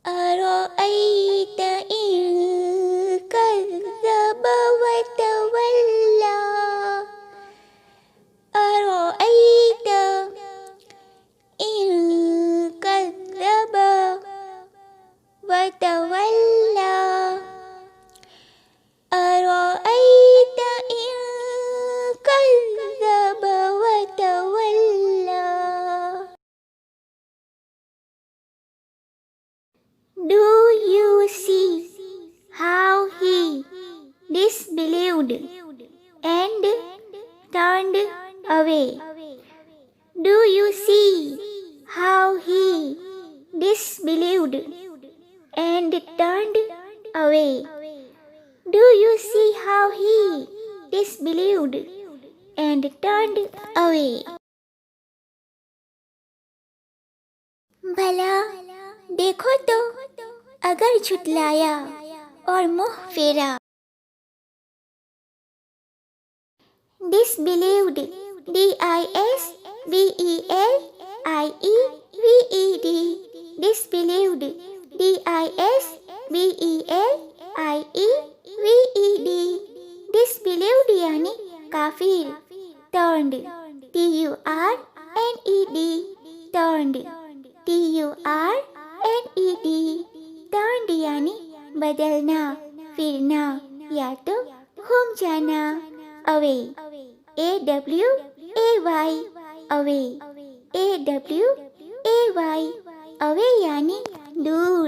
أرأيت إن كذب وتولى أرأيت إن كذب وتولى أرأيت إن كذب وتولى. Do you see how he disbelieved and turned away? Do you see how he disbelieved and turned away? Do you see how he disbelieved and turned away? भला देखो तो अगर झुटलाया और मुँह फेरा. Disbelieved, D-I-S-B-E-L-I-E-V-E-D, disbelieved, D-I-S-B-E-L-I-E-V-E-D, disbelieved यानी काफिर. Turned, T-U-R-N-E-D, turned, T-U-R-N-E-D, turned यानी बदलना, फिरना या तो घूम जाना. Away, A-W-A-Y, away, A-W-A-Y, away यानी दूर.